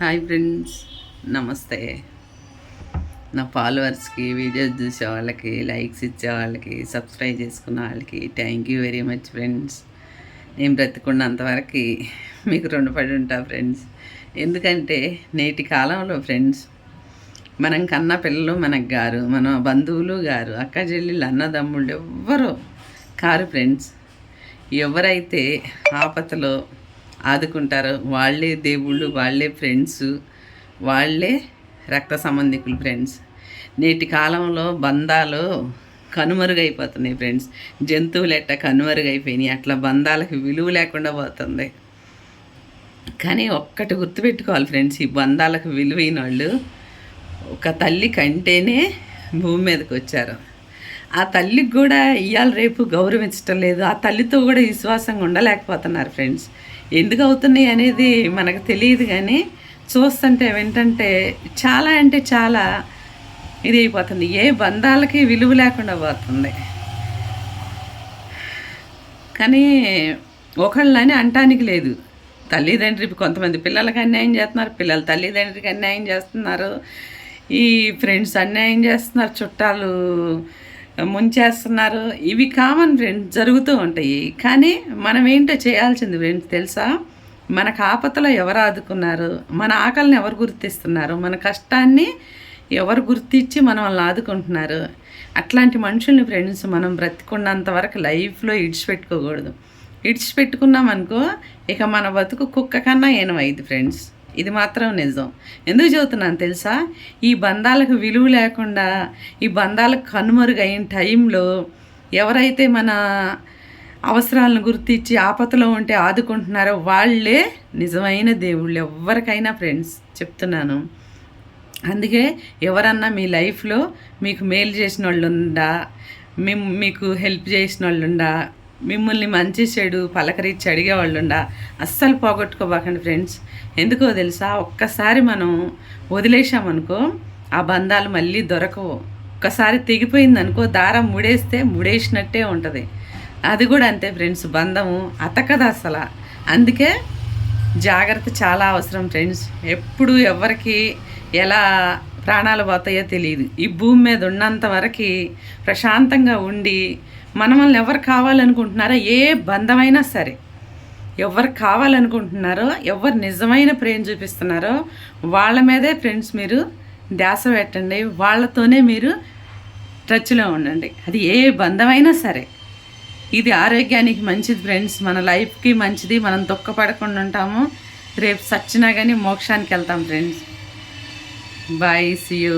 Hi friends, నమస్తే. నా ఫాలోవర్స్కి, videos చూసే వాళ్ళకి, లైక్స్ ఇచ్చే వాళ్ళకి, సబ్స్క్రైబ్ చేసుకున్న వాళ్ళకి thank you very much friends. నేను బ్రతికున్నంతవరకు మీకు రుణపడి ఉంటా ఫ్రెండ్స్. ఎందుకంటే నేటి కాలంలో ఫ్రెండ్స్, మనం కన్న పిల్లలు మనకు గారు, మన బంధువులు గారు, అక్క చెల్లెళ్ళు, అన్నదమ్ముళ్ళు ఎవ్వరు కారు ఫ్రెండ్స్. ఎవరైతే ఆపదలో ఆదుకుంటారో వాళ్ళే దేవుళ్ళు, వాళ్ళే ఫ్రెండ్స్, వాళ్ళే రక్త సంబంధికులు ఫ్రెండ్స్. నేటి కాలంలో బంధాలు కనుమరుగైపోతున్నాయి ఫ్రెండ్స్. జంతువులు ఎట్ట కనుమరుగైపోయినాయి, అట్లా బంధాలకు విలువ లేకుండా పోతుంది. కానీ ఒక్కటి గుర్తుపెట్టుకోవాలి ఫ్రెండ్స్, ఈ బంధాలకు విలువైన వాళ్ళు ఒక తల్లి కంటేనే భూమి మీదకి వచ్చారు. ఆ తల్లికి కూడా ఇవాళ రేపు గౌరవించటం లేదు. ఆ తల్లితో కూడా విశ్వాసంగా ఉండలేకపోతున్నారు ఫ్రెండ్స్. ఎందుకు అవుతున్నాయి అనేది మనకు తెలియదు, కానీ చూస్తుంటే వింటుంటే చాలా అంటే చాలా ఇది అయిపోతుంది. ఏ బంధాలకి విలువ లేకుండా పోతుంది. కానీ ఒకళ్ళని అంటానికి లేదు. తల్లిదండ్రి కొంతమంది పిల్లలకి అన్యాయం చేస్తున్నారు, పిల్లలు తల్లిదండ్రికి అన్యాయం చేస్తున్నారు, ఈ ఫ్రెండ్స్ అన్యాయం చేస్తున్నారు, చుట్టాలు ముంచేస్తున్నారు. ఇవి కామన్ ఫ్రెండ్స్, జరుగుతూ ఉంటాయి. కానీ మనం ఏంటో చేయాల్సింది ఫ్రెండ్స్ తెలుసా? మన ఆపదలో ఎవరు ఆదుకున్నారు, మన ఆకలిని ఎవరు గుర్తిస్తున్నారు, మన కష్టాన్ని ఎవరు గుర్తించి మనల్ని ఆదుకుంటున్నారు, అట్లాంటి మనుషుల్ని ఫ్రెండ్స్ మనం బ్రతికున్నంత వరకు లైఫ్లో ఇడిచిపెట్టుకోకూడదు. ఇడిచిపెట్టుకున్నామనుకో ఇక మన బతుకు కుక్క కన్నా ఏనవైద్ది ఫ్రెండ్స్. ఇది మాత్రం నిజం. ఎందుకు చెబుతున్నాను తెలుసా? ఈ బంధాలకు విలువ లేకుండా, ఈ బంధాలకు కనుమరుగైన టైంలో ఎవరైతే మన అవసరాలను గుర్తించి ఆపదలో ఉంటే ఆదుకుంటున్నారో వాళ్ళే నిజమైన దేవుళ్ళు ఎవరికైనా ఫ్రెండ్స్, చెప్తున్నాను. అందుకే ఎవరన్నా మీ లైఫ్లో మీకు మేలు చేసిన వాళ్ళు ఉందా, మీకు హెల్ప్ చేసిన వాళ్ళు ఉందా, మిమ్మల్ని మంచి చెడు పలకరించి అడిగేవాళ్ళుండా, అస్సలు పోగొట్టుకోబాకండి ఫ్రెండ్స్. ఎందుకో తెలుసా? ఒక్కసారి మనం వదిలేసామనుకో ఆ బంధాలు మళ్ళీ దొరకవు. ఒక్కసారి తెగిపోయిందనుకో, దారం ముడేస్తే ముడేసినట్టే ఉంటుంది. అది కూడా అంతే ఫ్రెండ్స్, బంధము అతకదు అసలు. అందుకే జాగ్రత్త చాలా అవసరం ఫ్రెండ్స్. ఎప్పుడు ఎవరికి ఎలా ప్రాణాలు పోతాయో తెలియదు. ఈ భూమి మీద ఉన్నంత వరకు ప్రశాంతంగా ఉండి మనల్ని ఎవరు కావాలనుకుంటున్నారో, ఏ బంధమైనా సరే ఎవరు కావాలనుకుంటున్నారో, ఎవరు నిజమైన ప్రేమ చూపిస్తున్నారో వాళ్ళ మీదే ఫ్రెండ్స్ మీరు ధ్యాస పెట్టండి. వాళ్ళతోనే మీరు టచ్లో ఉండండి. అది ఏ బంధమైనా సరే. ఇది ఆరోగ్యానికి మంచిది ఫ్రెండ్స్, మన లైఫ్కి మంచిది. మనం దుఃఖపడకుండా ఉంటాము. రేపు సచ్చినా కానీ మోక్షానికి వెళ్తాం ఫ్రెండ్స్. Bye, see you.